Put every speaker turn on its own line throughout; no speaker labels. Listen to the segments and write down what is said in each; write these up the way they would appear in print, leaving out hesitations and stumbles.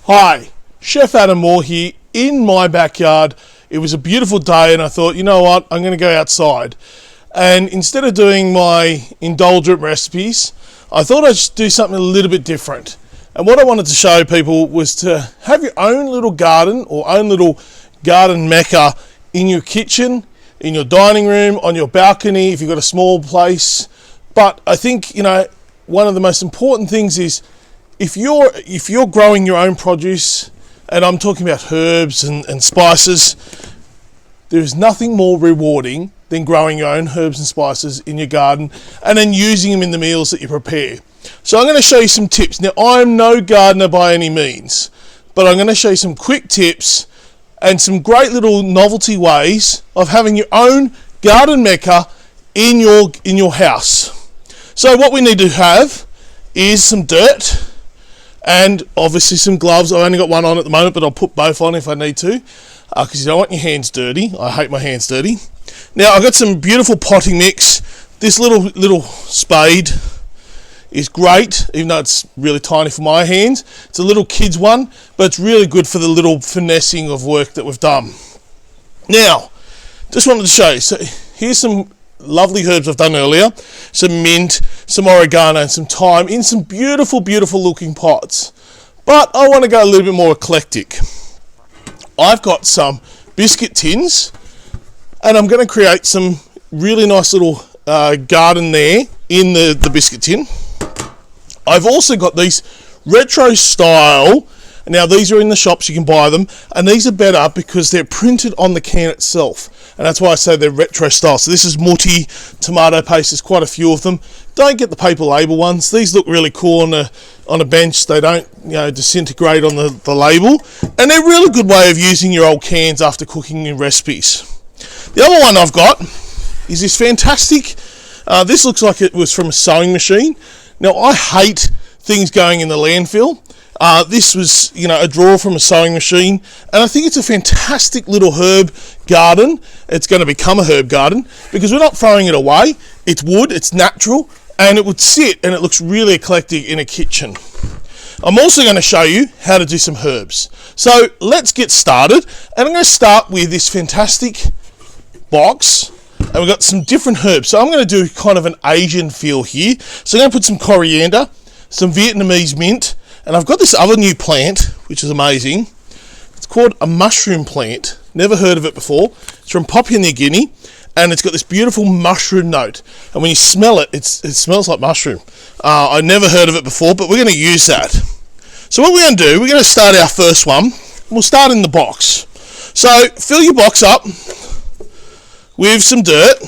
Hi, Chef Adam Moore here in my backyard. It was a beautiful day and I thought, you know what, I'm going to go outside. And instead of doing my indulgent recipes, I thought I'd just do something a little bit different. And what I wanted to show people was to have your own little garden or own little garden mecca in your kitchen, in your dining room, on your balcony, if you've got a small place. But I think, one of the most important things is if you're growing your own produce, and I'm talking about herbs and spices, there's nothing more rewarding than growing your own herbs and spices in your garden and then using them in the meals that you prepare. So I'm going to show you some tips. Now, I'm no gardener by any means, but I'm going to show you some quick tips and some great little novelty ways of having your own garden mecca in your house. So what we need to have is some dirt and obviously some gloves. I've only got one on at the moment, but I'll put both on if I need to, because you don't want your hands dirty. I hate my hands dirty. Now I've got some beautiful potting mix. This little spade is great, even though it's really tiny for my hands. It's a little kid's one, but it's really good for the little finessing of work that we've done. Now, just wanted to show you. So here's some lovely herbs I've done earlier. Some mint, some oregano, and some thyme in some beautiful, beautiful looking pots. But I want to go a little bit more eclectic. I've got some biscuit tins, and I'm going to create some really nice little garden there in the biscuit tin. I've also got these retro style. Now these are in the shops, you can buy them, and these are better because they're printed on the can itself, and that's why I say they're retro style. So this is Mutti tomato paste. There's quite a few of them. Don't get the paper label ones. These look really cool on a bench. They don't disintegrate on the label, and they're a really good way of using your old cans after cooking new recipes. The other one I've got is this fantastic. This looks like it was from a sewing machine. Now I hate things going in the landfill. This was, a drawer from a sewing machine, and I think it's a fantastic little herb garden. It's going to become a herb garden because we're not throwing it away. It's wood, it's natural, and it would sit and it looks really eclectic in a kitchen. I'm also going to show you how to do some herbs. So let's get started, and I'm going to start with this fantastic box, and we've got some different herbs. So I'm going to do kind of an Asian feel here. So I'm going to put some coriander, some Vietnamese mint, and I've got this other new plant, which is amazing. It's called a mushroom plant. Never heard of it before. It's from Papua New Guinea, and it's got this beautiful mushroom note. And when you smell it, it smells like mushroom. I never heard of it before, but we're going to use that. So what we're going to do, we're going to start our first one. We'll start in the box. So fill your box up with some dirt.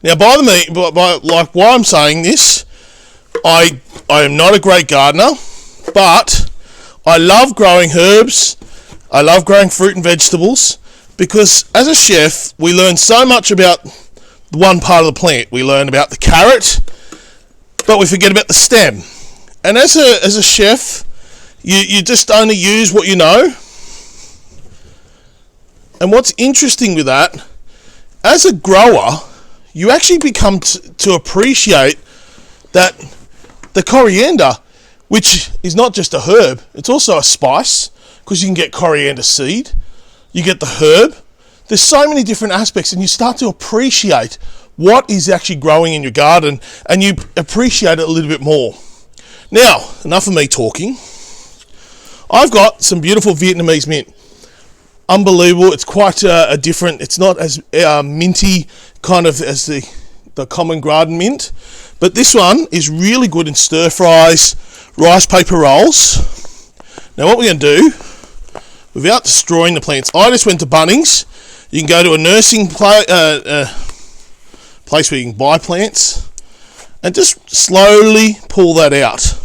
Now, while I'm saying this, I am not a great gardener, but I love growing herbs. I love growing fruit and vegetables because as a chef, we learn so much about one part of the plant. We learn about the carrot, but we forget about the stem. And as a chef, you just only use what you know. And what's interesting with that, as a grower, you actually become to appreciate that the coriander, which is not just a herb, it's also a spice, because you can get coriander seed, you get the herb. There's so many different aspects, and you start to appreciate what is actually growing in your garden, and you appreciate it a little bit more. Now, enough of me talking. I've got some beautiful Vietnamese mint. Unbelievable. It's quite a different, it's not as minty kind of as the common garden mint, but this one is really good in stir fries, rice paper rolls. Now what we're going to do, without destroying the plants, I just went to Bunnings. You can go to a nursing place where you can buy plants and just slowly pull that out.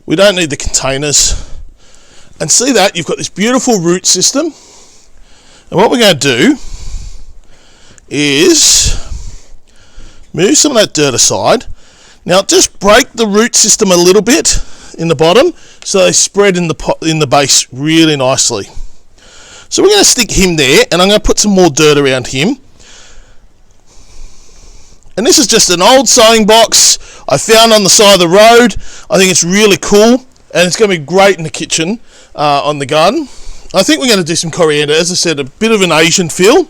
We don't need the containers. And see that you've got this beautiful root system. And what we're going to do is move some of that dirt aside. Now just break the root system a little bit in the bottom so they spread in the base really nicely. So we're going to stick him there, and I'm going to put some more dirt around him. And this is just an old sewing box I found on the side of the road. I think it's really cool. and it's going to be great in the kitchen on the garden. I think we're going to do some coriander. As I said, a bit of an Asian feel.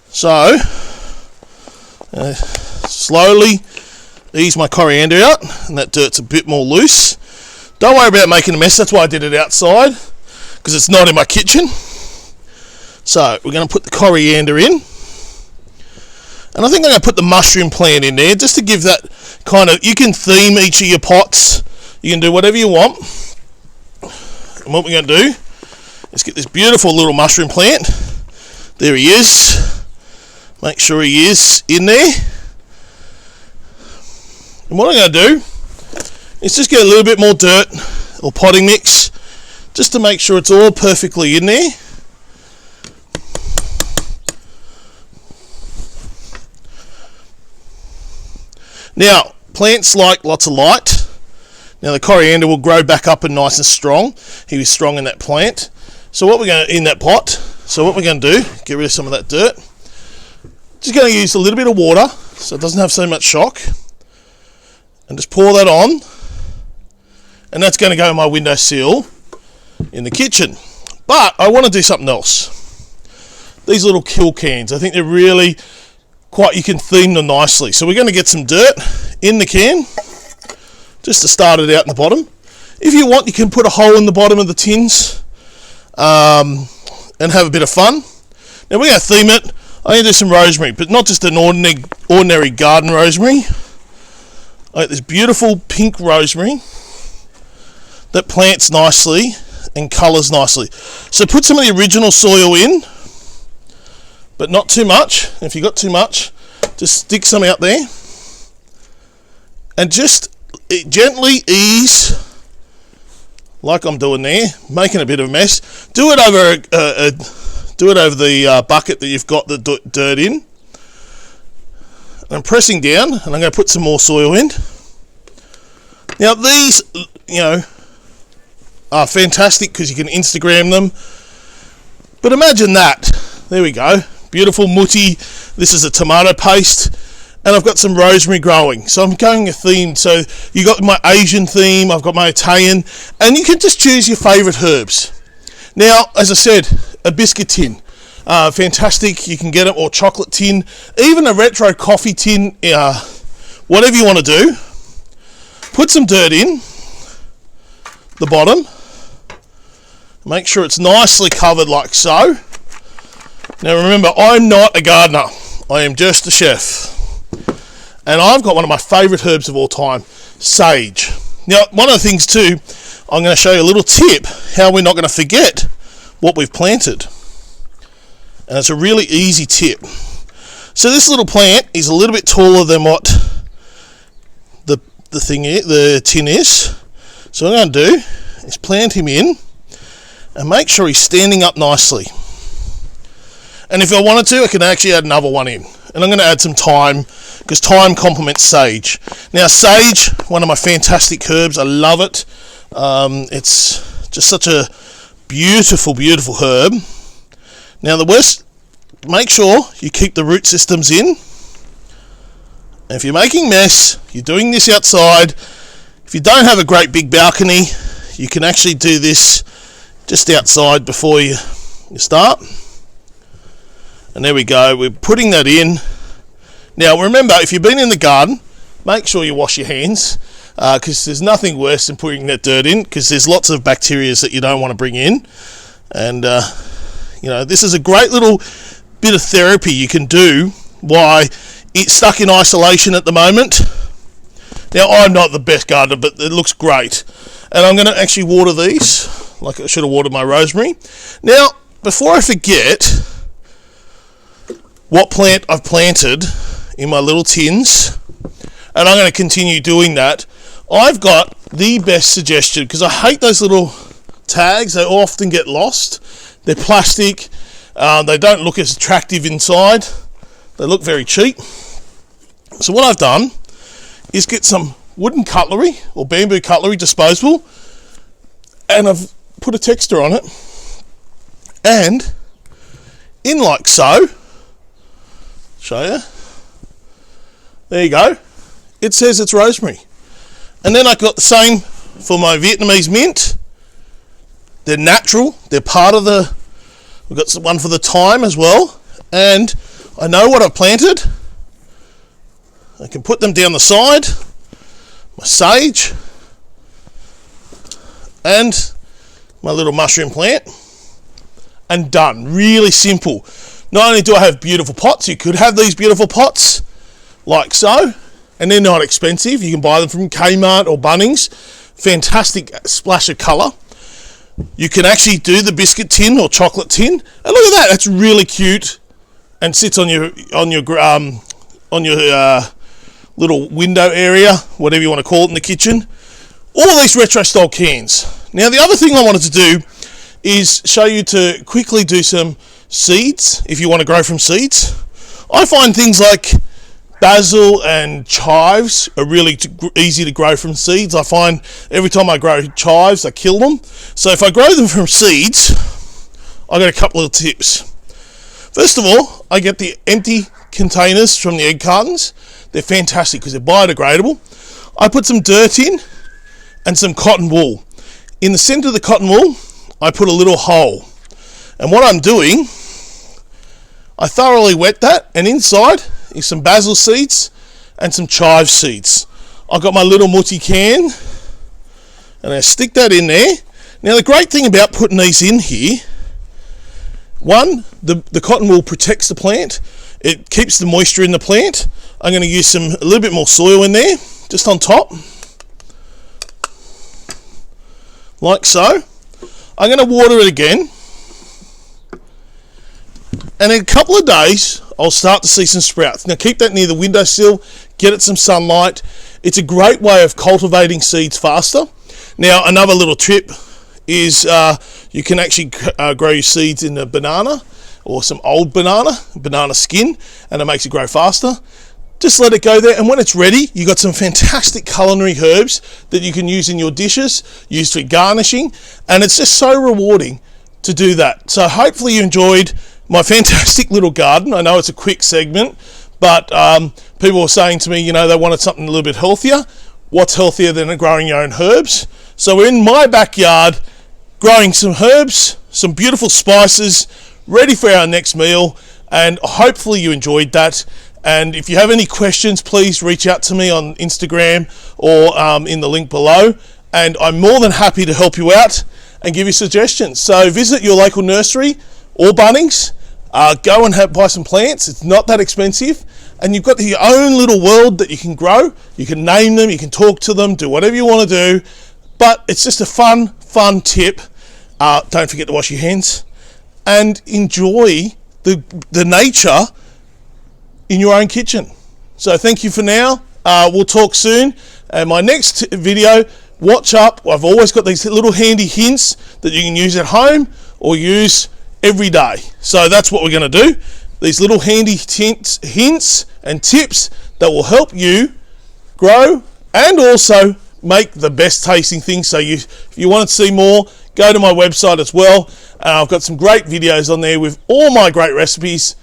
So slowly ease my coriander out, and that dirt's a bit more loose. Don't worry about making a mess. That's why I did it outside, because it's not in my kitchen. So we're going to put the coriander in, and I think I'm going to put the mushroom plant in there just to give that kind of, you can theme each of your pots. You can do whatever you want. And what we're going to do is get this beautiful little mushroom plant. There he is. Make sure he is in there. And what I'm going to do is just get a little bit more dirt or potting mix just to make sure it's all perfectly in there. Now, plants like lots of light. Now the coriander will grow back up and nice and strong. He was strong in that plant. So what we're going to, in that pot, so what we're going to do, get rid of some of that dirt. Just going to use a little bit of water so it doesn't have so much shock. And just pour that on. And that's going to go in my windowsill in the kitchen. But I want to do something else. These little kill cans, I think they're really quite, you can theme them nicely. So we're going to get some dirt in the can just to start it out in the bottom. If you want, you can put a hole in the bottom of the tins and have a bit of fun. Now we're going to theme it. I'm going to do some rosemary, but not just an ordinary garden rosemary. I got this beautiful pink rosemary that plants nicely and colours nicely. So put some of the original soil in, but not too much. If you've got too much, just stick some out there and just gently ease, like I'm doing there, making a bit of a mess. Do it over the bucket that you've got the dirt in. I'm pressing down, and I'm going to put some more soil in. Now these, are fantastic because you can Instagram them. But imagine that. There we go. Beautiful mutti. This is a tomato paste, and I've got some rosemary growing. So I'm going a theme. So you got my Asian theme, I've got my Italian, and you can just choose your favourite herbs. Now, as I said, a biscuit tin. Fantastic, you can get it, or chocolate tin, even a retro coffee tin, whatever you want to do. Put some dirt in the bottom, make sure it's nicely covered like so. Now remember, I'm not a gardener, I am just a chef, and I've got one of my favourite herbs of all time, sage. Now one of the things too, I'm going to show you a little tip how we're not going to forget what we've planted. And it's a really easy tip. So this little plant is a little bit taller than what the tin is. So what I'm going to do is plant him in and make sure he's standing up nicely. And if I wanted to, I can actually add another one in. And I'm going to add some thyme, because thyme complements sage. Now sage, one of my fantastic herbs, I love it. It's just such a beautiful, beautiful herb. Now the worst, make sure you keep the root systems in. And if you're making mess, you're doing this outside, if you don't have a great big balcony, you can actually do this just outside before you start. And there we go, we're putting that in. Now remember, if you've been in the garden, make sure you wash your hands, because there's nothing worse than putting that dirt in, because there's lots of bacteria that you don't want to bring in. And this is a great little bit of therapy you can do while it's stuck in isolation at the moment. Now I'm not the best gardener, but it looks great. And I'm going to actually water these, like I should have watered my rosemary. Now, before I forget what plant I've planted in my little tins, and I'm going to continue doing that, I've got the best suggestion, because I hate those little tags, they often get lost. They're plastic, they don't look as attractive inside, they look very cheap. So what I've done is get some wooden cutlery or bamboo cutlery, disposable, and I've put a texture on it, and in like so, show you, there you go, it says it's rosemary. And then I got the same for my Vietnamese mint. They're natural. They're part of the... We've got one for the thyme as well. And I know what I've planted. I can put them down the side. My sage. And my little mushroom plant. And done. Really simple. Not only do I have beautiful pots, you could have these beautiful pots like so. And they're not expensive. You can buy them from Kmart or Bunnings. Fantastic splash of colour. You can actually do the biscuit tin or chocolate tin. And look at that. That's really cute. And sits on your little window area, whatever you want to call it in the kitchen. All these retro style cans. Now the other thing I wanted to do is show you to quickly do some seeds if you want to grow from seeds. I find things like basil and chives are really easy to grow from seeds. I find every time I grow chives, I kill them. So if I grow them from seeds, I got a couple of tips. First of all, I get the empty containers from the egg cartons. They're fantastic because they're biodegradable. I put some dirt in and some cotton wool. In the center of the cotton wool, I put a little hole. And what I'm doing, I thoroughly wet that, and inside is some basil seeds and some chive seeds. I've got my little mutti can, and I stick that in there. Now the great thing about putting these in here, one, the cotton wool protects the plant. It keeps the moisture in the plant. I'm going to use a little bit more soil in there, just on top, like so. I'm going to water it again, and in a couple of days I'll start to see some sprouts. Now keep that near the windowsill, get it some sunlight. It's a great way of cultivating seeds faster. Now another little tip is you can actually grow your seeds in a banana or some old banana skin, and it makes it grow faster. Just let it go there, and when it's ready, you've got some fantastic culinary herbs that you can use in your dishes, use for garnishing, and it's just so rewarding to do that. So hopefully you enjoyed my fantastic little garden. I know it's a quick segment, but people were saying to me, you know, they wanted something a little bit healthier. What's healthier than growing your own herbs? So we're in my backyard growing some herbs, some beautiful spices, ready for our next meal, and hopefully you enjoyed that. And if you have any questions, please reach out to me on Instagram or in the link below, and I'm more than happy to help you out and give you suggestions. So visit your local nursery or Bunnings, go and buy some plants. It's not that expensive, and you've got your own little world that you can grow. You can name them, you can talk to them, do whatever you want to do, but it's just a fun tip. Don't forget to wash your hands and enjoy the nature in your own kitchen. So thank you for now. We'll talk soon. And my next video, watch up. I've always got these little handy hints that you can use at home or use every day. So that's what we're going to do. These little handy hints and tips that will help you grow and also make the best tasting things. So if you want to see more, go to my website as well. I've got some great videos on there with all my great recipes.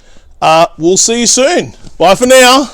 We'll see you soon. Bye for now.